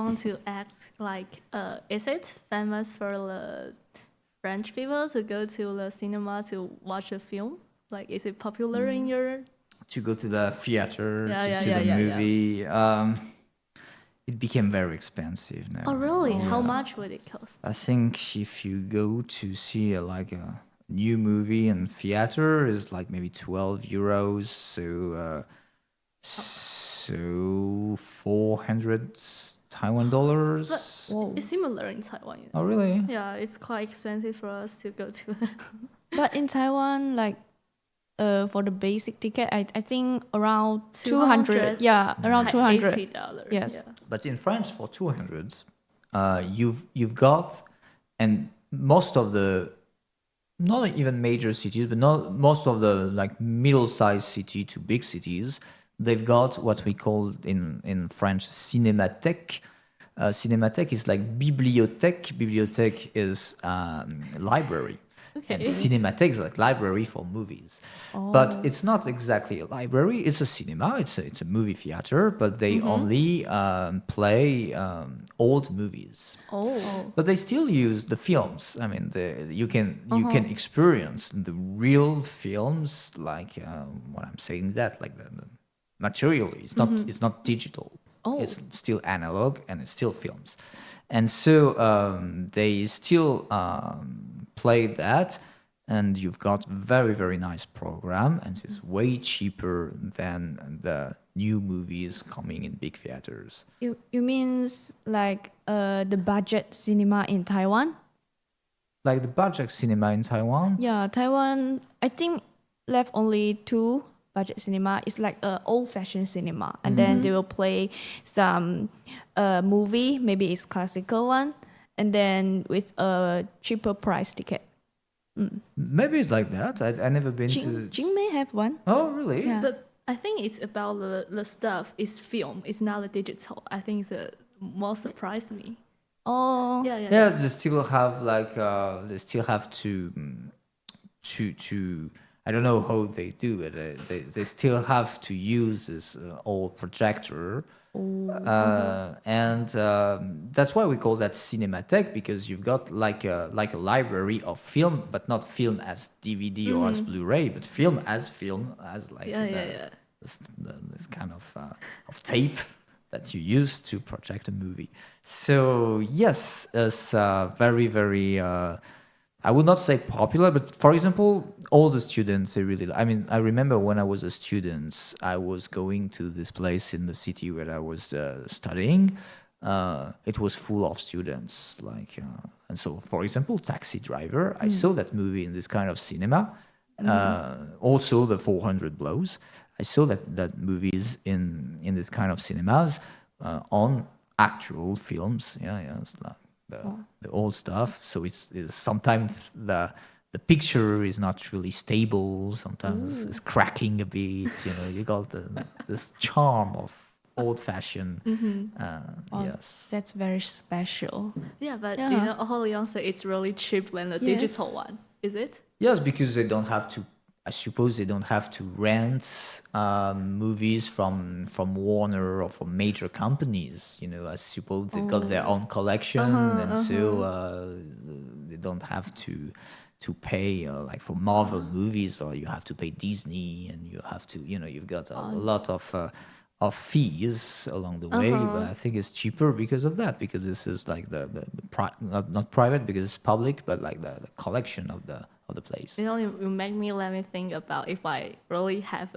want to ask, like, is it famous for the French people to go to the cinema to watch a film? Like, is it popular in your... To go to the theater Yeah, to yeah, see yeah, the yeah, movie. It became very expensive now. Oh, really? Yeah. How much would it cost? I think if you go to see like a new movie in theater is like maybe 12 euros. So 400 Taiwan dollars. But it's similar in Taiwan, you know? Oh, really? Yeah, it's quite expensive for us to go to that. But in Taiwan, like for the basic ticket, I think around 200. Yeah, around 200. $80. Yes. Yeah. But in France, for 200, you've got, and most of the, not even major cities, but not most of the like middle-sized city to big cities, they've got what we call in French cinémathèque. Cinémathèque is like bibliothèque. Bibliothèque is library. Okay. And cinémathèque is like library for movies. But it's not exactly a library. It's a cinema. It's a movie theater, but they only play old movies. Oh. But they still use the films. I mean, you can experience the real films, like what I'm saying, that like the materially. It's not digital. Oh. It's still analog and it's still films. And so they still play that, and you've got very, very nice program, and it's way cheaper than the new movies coming in big theaters. You means like the budget cinema in Taiwan? Like the budget cinema in Taiwan? Yeah, Taiwan, I think left only 2 budget cinema. It's like an old-fashioned cinema. And then they will play some movie, maybe it's classical one, and then with a cheaper price ticket. Maybe it's like that. I never been to... Jing may have one. Oh, really? Yeah. But I think it's about the stuff. It's film. It's not a digital. I think it's the most surprised me. Oh. Yeah, they still have like they still have to I don't know how they do it. They still have to use this old projector. And that's why we call that cinémathèque, because you've got like a library of film, but not film as DVD or as Blu-ray, but film as like this kind of tape that you use to project a movie. So yes, it's very, very I would not say popular, but for example, all the students, they really, I mean, I remember when I was a student, I was going to this place in the city where I was studying. It was full of students, like, and so, for example, Taxi Driver, I saw that movie in this kind of cinema. Also, the 400 Blows, I saw that movies in this kind of cinemas on actual films. Yeah, it's like the old stuff. So it's sometimes the picture is not really stable. Sometimes it's cracking a bit. You know, you got this charm of old-fashioned. Yes, That's very special. Yeah, but you know, Leon said it's really cheap than the digital one. Is it? yes, because they don't have to. I suppose they don't have to rent movies from Warner or from major companies. You know, I suppose they've got their own collection, and so they don't have to pay like for Marvel movies, or you have to pay Disney, and you have to, you know, you've got a lot of fees along the way. But I think it's cheaper because of that, because this is like the not private because it's public, but like the collection of the place. You know, you make me let me think about if I really have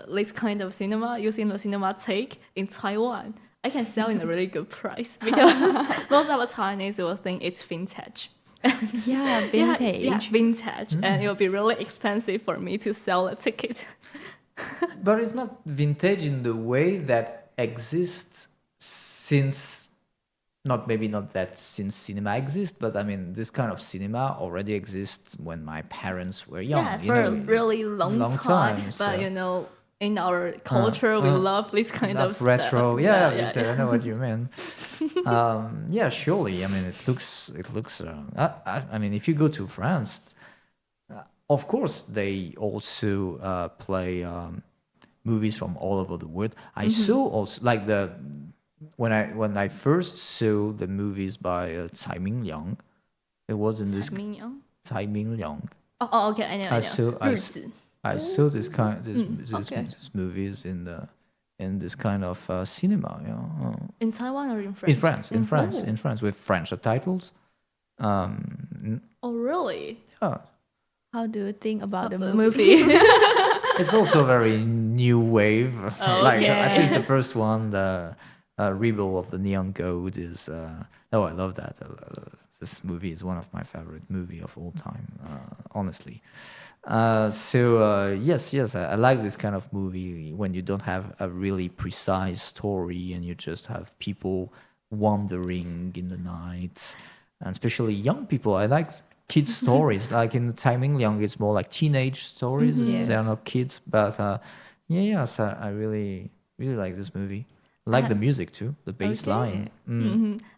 this kind of cinema using the cinémathèque in Taiwan, I can sell in a really good price, because most of the Chinese will think it's vintage. Yeah, vintage. Yeah, vintage, and it will be really expensive for me to sell a ticket. But it's not vintage in the way that exists since, maybe not that since cinema exists, but I mean, this kind of cinema already exists when my parents were young. Yeah, you for know, a really long time. so- But you know, in our culture, we love this kind of retro. stuff. Yeah, I know what you mean. Yeah, surely. I mean, it looks. I mean, if you go to France, of course, they also play movies from all over the world. I saw also like when I first saw the movies by Tsai Ming-liang, it was in this 蔡明阳 Tsai Ming-liang. Oh, okay, I know, I I know. saw 日子 I saw this kind okay. these movies in this kind of cinema. Yeah. in Taiwan or in France? In France with French subtitles. Oh, really? Yeah, How do you think about the The movie? movie. it's also very new wave. Like at okay. least the first one, the Rebel of the Neon Code is. Oh, I love that. This movie is one of my favorite movie of all time. Honestly. Yes, I like this kind of movie when you don't have a really precise story and you just have people wandering in the night, and especially young people. I like kids stories. Like in Timing Young, it's more like teenage stories. Yes. They're not kids, but yes, I really like this movie. I like the music too, the bass line.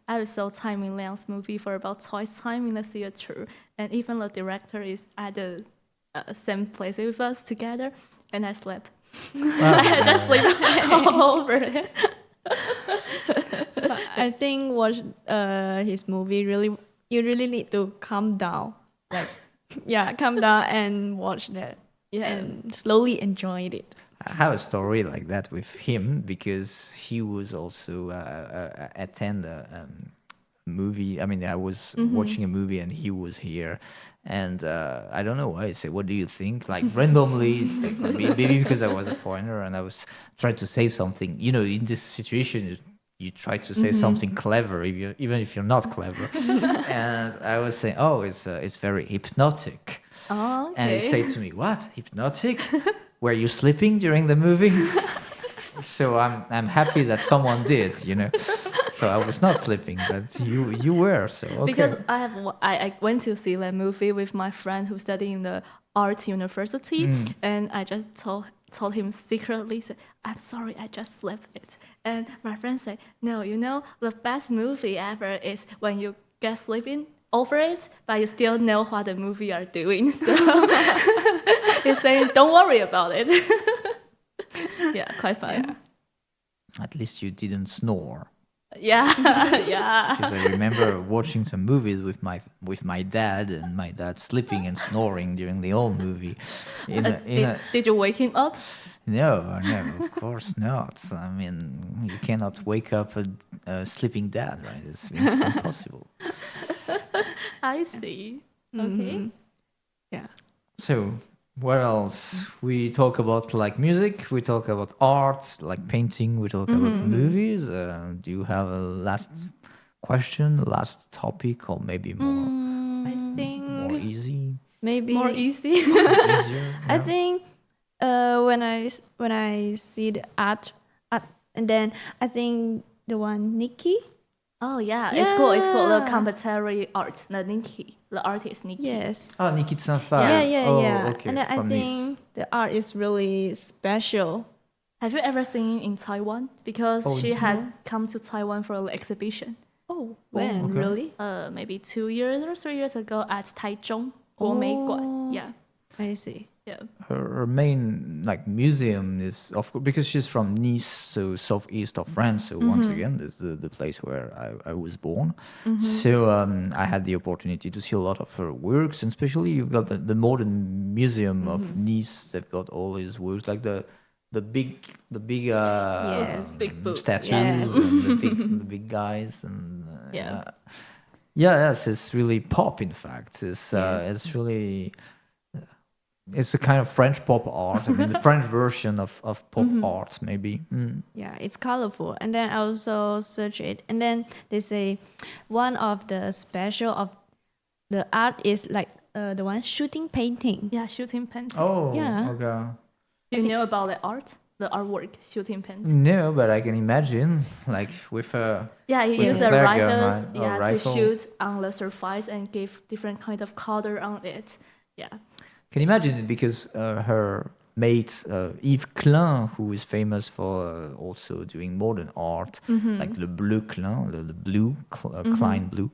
I saw Tsai Ming-liang's movie for about twice time in the theater, and even the director is at the same place with us together, and I slept. I just sleep all over it. But I think watch his movie you really need to calm down. Like calm down and watch that. Yeah. And slowly enjoy it. I have a story like that with him because he was also attend a movie. I mean, I was watching a movie and he was here, and I don't know why. I say, "What do you think?" Like randomly, maybe because I was a foreigner and I was trying to say something. You know, in this situation, you try to say something clever, even if you're not clever. And I was saying, "Oh, it's very hypnotic." Oh, okay. And he said to me, "What? Hypnotic? Were you sleeping during the movie?" So I'm happy that someone did, you know. So I was not sleeping, but you were. So okay. Because I went to see that movie with my friend who studied in the art university, and I just told him secretly, said, "I'm sorry, I just slept it." And my friend said, "No, you know, the best movie ever is when you get sleeping over it, but you still know what the movie are doing." So he's saying, "Don't worry about it." Yeah, quite fun. Yeah. At least you didn't snore. Yeah, yeah. Because I remember watching some movies with my dad, and my dad sleeping and snoring during the whole movie. Did you wake him up? No, of course not. I mean, you cannot wake up a sleeping dad, right? It's impossible. I see. Okay. Yeah. So, what else? We talk about like music, we talk about art, like painting, we talk about movies. Do you have a last question, last topic, or maybe more I think more easy, maybe More easy. easier? I Yeah? think when I see the art, and then I think the one Nikki. Oh yeah, it's cool. It's cool. The Yeah. contemporary art, the Nikki, the artist Nikki. Yes. Oh, Nikit Sanfar. Yeah. Oh, okay. And then I from think the art is really special. Have you ever seen in Taiwan? Because Oh, she had no. come to Taiwan for an exhibition. Oh, when okay. really? Maybe 2 years or 3 years ago at Taichung 国美馆. Oh. Yeah, I see. yeah. Her main like museum is of course because she's from Nice, so southeast of France. So once again, this is the place where I was born. So I had the opportunity to see a lot of her works, and especially you've got the modern museum of Nice. They've got all his works, like the big Yes. Big book. statues Yes. and the big guys and Yeah. yes, it's really pop. In fact, it's really. It's a kind of French pop art. I mean, the French version of pop art, maybe. Yeah, it's colorful. And then I also search it. And then they say one of the special of the art is like the one shooting painting. Yeah, shooting painting. Oh, Yeah. okay. You know about the art, the artwork, shooting painting? No, but I can imagine, like with a Yeah, he With used a a flare rifle, gun, right? Oh, yeah, to rifle. shoot on the surface and give different kind of color on it. Yeah. can imagine it because her mate Yves Klein, who is famous for also doing modern art, like Le Bleu Klein, the blue Klein blue.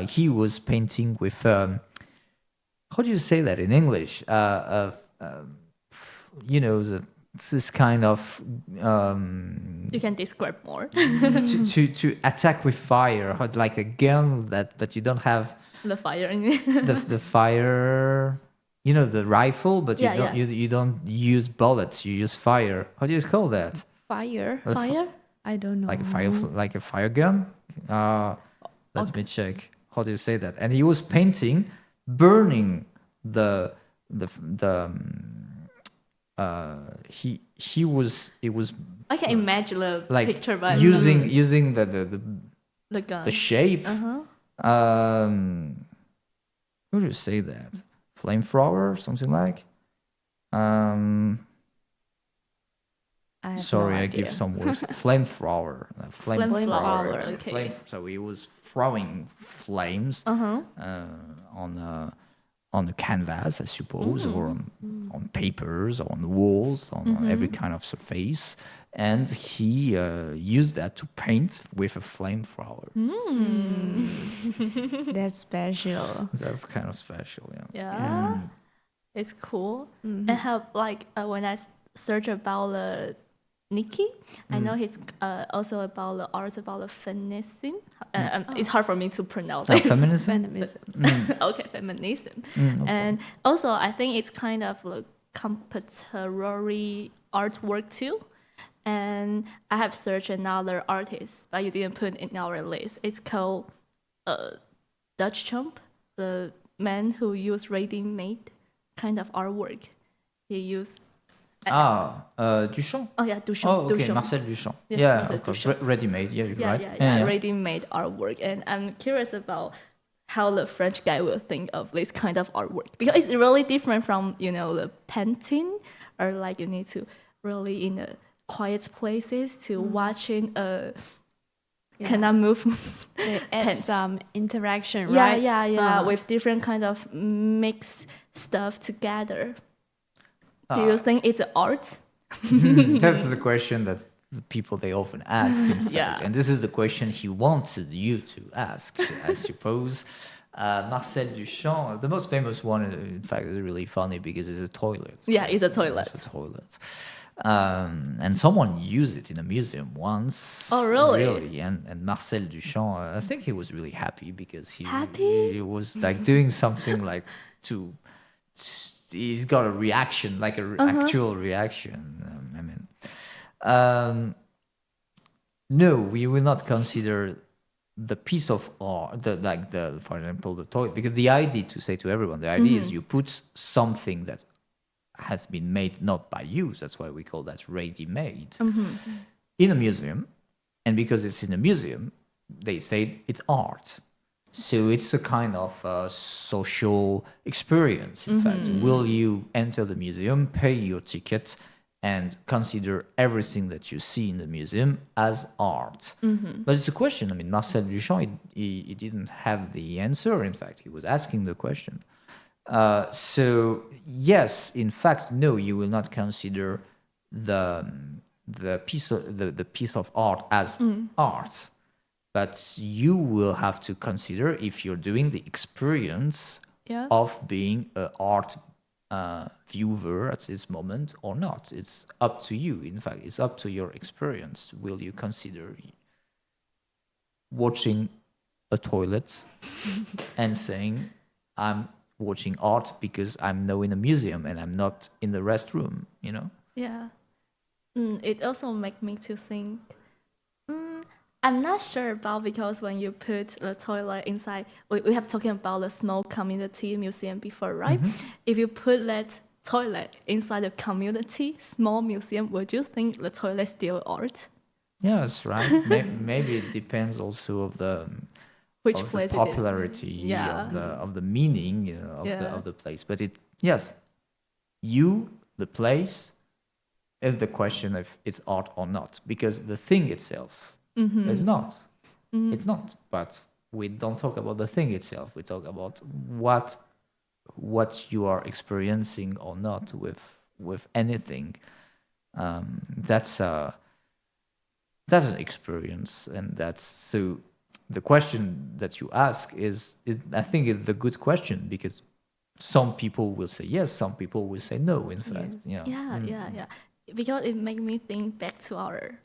He was painting with how do you say that in English? You know, this kind of You can describe more. to attack with fire, or like a gun but you don't have The fire in it. the fire, you know, the rifle, but you don't use bullets, you use fire. How do you call that? Fire. Fire? I don't know. Like a fire gun. Let me check. How do you say that? And he was painting, burning the he was I can imagine the like picture, but using the gun. the shape. How do you say that? Flamethrower, something like. Sorry, I give some words. Flamethrower. Flamethrower, okay. So he was throwing flames on the canvas, I suppose, or on papers, or on walls, on every kind of surface. And he used that to paint with a flamethrower. That's special. That's kind of special, yeah. Yeah, it's cool. And have like when I search about Nikki, I know he's also about the art about the feminism. It's hard for me to pronounce. Feminism? Okay, feminism. And also, I think it's kind of a contemporary artwork too. And I have searched another artist, but you didn't put in our list. It's called Dutch Chump, the man who used ready-made kind of artwork. He used Duchamp. Oh yeah, Duchamp. Oh, okay, Duchamp. Marcel Duchamp. Yeah, Yeah, Marcel of course. Duchamp. Ready-made, yeah, you're right. Yeah, ready-made artwork. And I'm curious about how the French guy will think of this kind of artwork, because it's really different from, you know, the painting, or like you need to really in the quiet places to watching cannot move. They add some interaction, Yeah, right? yeah, with different kind of mixed stuff together. Do you think it's art? That's the question that the people they often ask, in fact. Yeah. And this is the question he wanted you to ask, I suppose. Marcel Duchamp, the most famous one, in fact, is really funny because it's a toilet. Yeah, it's a toilet. It's a toilet. And someone used it in a museum once. Oh, really? Really. And Marcel Duchamp, I think he was really happy because he was like doing something like he's got a reaction, like an actual reaction. No, we will not consider the piece of art, for example, the toy, because the idea, to say to everyone, the idea is you put something that has been made not by you. That's why we call that ready-made in a museum, and because it's in a museum, they say it's art. So it's a kind of social experience. In fact, will you enter the museum, pay your ticket, and consider everything that you see in the museum as art? But it's a question. I mean, Marcel Duchamp, he didn't have the answer. In fact, he was asking the question. So yes, in fact, no, you will not consider the piece of art as art. But you will have to consider if you're doing the experience of being an art viewer at this moment or not. It's up to you. In fact, it's up to your experience. Will you consider watching a toilet and saying, I'm watching art because I'm now in a museum and I'm not in the restroom, you know? Yeah. It also makes me to think, I'm not sure about, because when you put the toilet inside, we have talking about the small community museum before, right? If you put that toilet inside a community small museum, would you think the toilet is still art? Yeah, that's right. Maybe it depends also of the place the popularity of the meaning, you know, of the place. But the place, is the question if it's art or not, because the thing itself is not. It's not. But we don't talk about the thing itself. We talk about what you are experiencing or not with anything. That's an experience, and that's so. The question that you ask is I think, it's the good question, because some people will say yes, some people will say no. In fact, Yeah. because it made me think back to our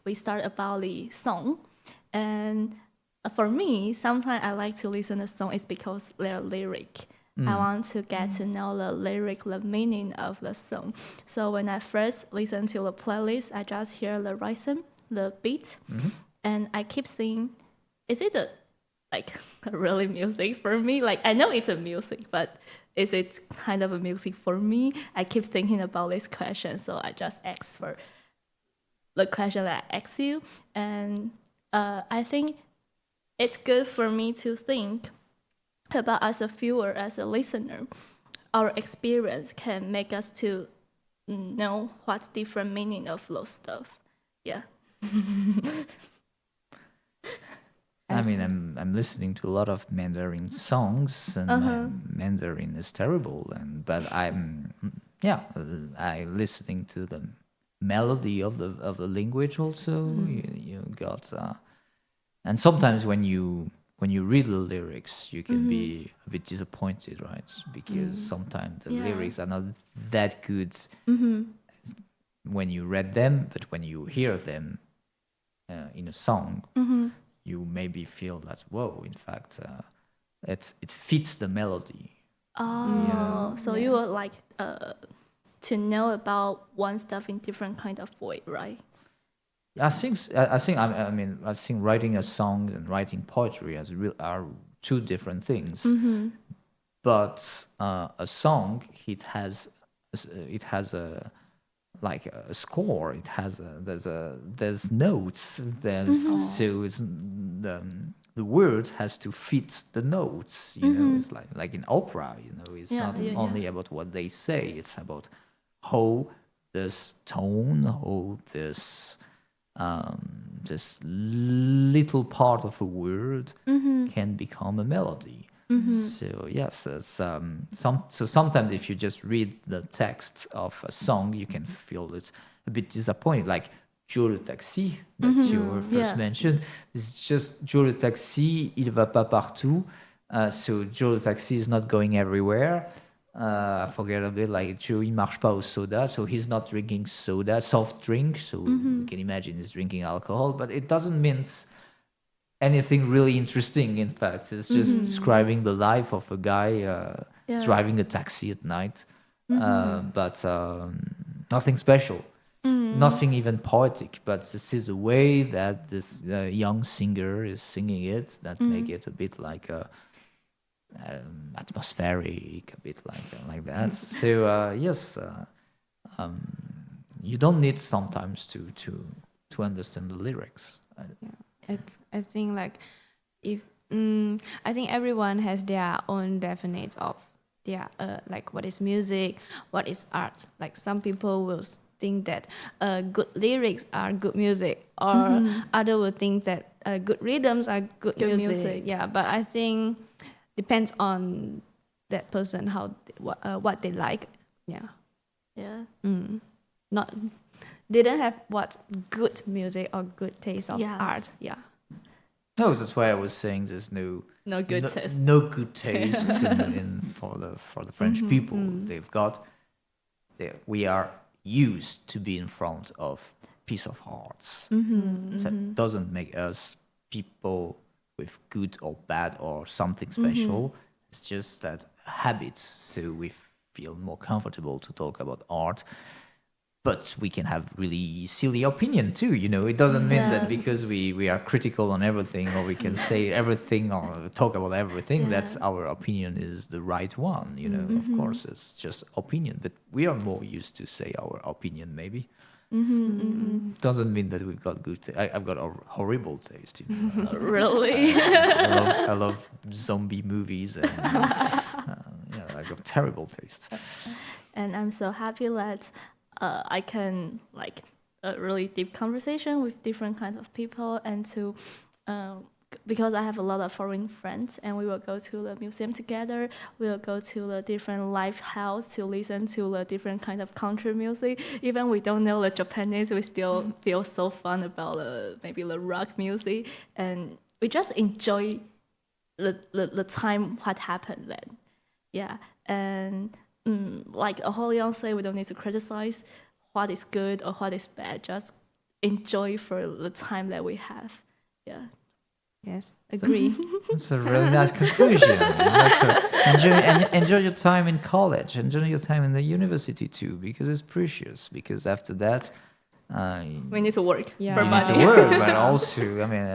we started about the song, and for me, sometimes I like to listen to song is because their lyric. I want to get to know the lyric, the meaning of the song. So when I first listen to the playlist, I just hear the rhythm, the beat, and I keep saying, is it a really music for me? Like I know it's a music, but is it kind of a music for me? I keep thinking about this question, so I just ask for the question that I ask you, and I think it's good for me to think about as a viewer, as a listener. Our experience can make us to know what's different meaning of those stuff. Yeah. I mean, I'm listening to a lot of Mandarin songs, and my Mandarin is terrible. But I listening to the melody of the language also. You got, and sometimes when you read the lyrics, you can be a bit disappointed, right? Because sometimes the lyrics are not that good when you read them, but when you hear them in a song, you maybe feel that, whoa, in fact, it fits the melody. Oh, so you would like to know about one stuff in different kind of way, right? I think writing a song and writing poetry are two different things. But a song, it has a like a score. It has there's notes. So it's the word has to fit the notes. You know, it's like in opera. You know, it's not only about what they say. It's about how this tone, how this little part of a word can become a melody. So yes, it's, sometimes if you just read the text of a song, you can feel it a bit disappointed. Like Joe le taxi that you first mentioned. It's just Joe le taxi, il va pas partout. So Joe le taxi is not going everywhere. I forget a bit, like Joe, il marche pas au soda, so he's not drinking soda, soft drink. So you can imagine he's drinking alcohol, but it doesn't mean anything really interesting. In fact, it's just describing the life of a guy driving a taxi at night, but nothing special, nothing even poetic. But this is the way that this young singer is singing it that make it a bit like atmospheric, a bit like that. So yes, you don't need sometimes to understand the lyrics. I think like if I think everyone has their own definition of their like what is music, what is art. Like some people will think that good lyrics are good music, or other will think that good rhythms are good music. Yeah, but I think depends on that person what they like. Yeah. Not didn't have what good music or good taste of art. Yeah. No, that's why I was saying there's no good taste. No good taste for the French people. They've got we are used to be in front of piece of arts. That doesn't make us people with good or bad or something special. It's just that habits, so we feel more comfortable to talk about art. But we can have really silly opinion too, you know. It doesn't mean that because we are critical on everything, or we can say everything or talk about everything, that's our opinion is the right one, you know. Of course, it's just opinion, but we are more used to say our opinion, maybe. Doesn't mean that we've got good I've got a horrible taste, you know. Really? I love zombie movies, and I got terrible taste. And I'm so happy that I can like a really deep conversation with different kinds of people, and to because I have a lot of foreign friends, and we will go to the museum together. We will go to the different live house to listen to the different kind of country music. Even we don't know the Japanese, we still feel so fun about maybe the rock music, and we just enjoy the time what happened then. Yeah, and like a whole young say, we don't need to criticize what is good or what is bad. Just enjoy for the time that we have. Yeah. Yes, agree. It's a really nice conclusion. Enjoy your time in college. Enjoy your time in the university too, because it's precious. Because after that, We need to work Yeah. for you need money. to work, but also, I mean,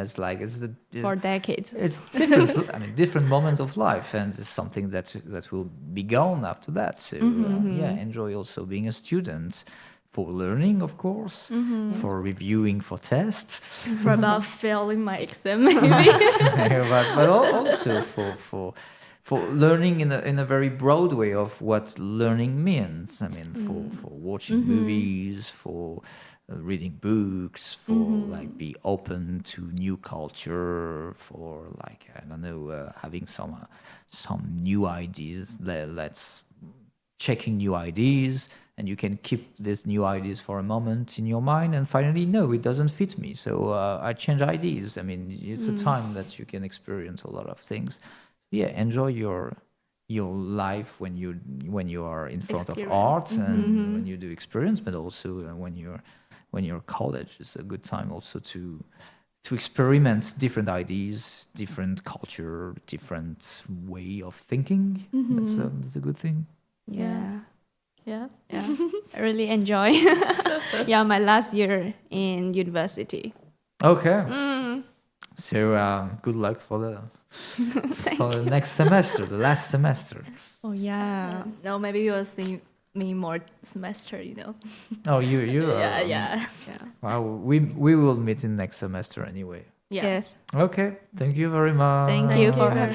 For decades. it's different. I mean, different moments of life, and it's something that will be gone after that. So yeah, enjoy also being a student for learning, of course, for reviewing for tests, For about failing my exam, maybe. but also for learning in a very broad way of what learning means. I mean, for watching movies, for reading books, for like be open to new culture, for like I don't know, having some new ideas. Let's checking new ideas, and you can keep these new ideas for a moment in your mind, and finally, no, it doesn't fit me, so I change ideas. I mean, it's a time that you can experience a lot of things. Yeah, enjoy your life when you are in front of art and when you do experience, but also when you're college, it's a good time also to experiment different ideas, different culture, different way of thinking. That's a good thing. Yeah. Yeah. Yeah. I really enjoy. Yeah, my last year in university. Okay. So good luck for the next semester, the last semester. Oh yeah. No, maybe you will see me more semester, you know. Oh, you are. Yeah. Yeah. Wow, we will meet in next semester anyway. Yeah. Yes. Okay, thank you very much. Thank Thank you you for for having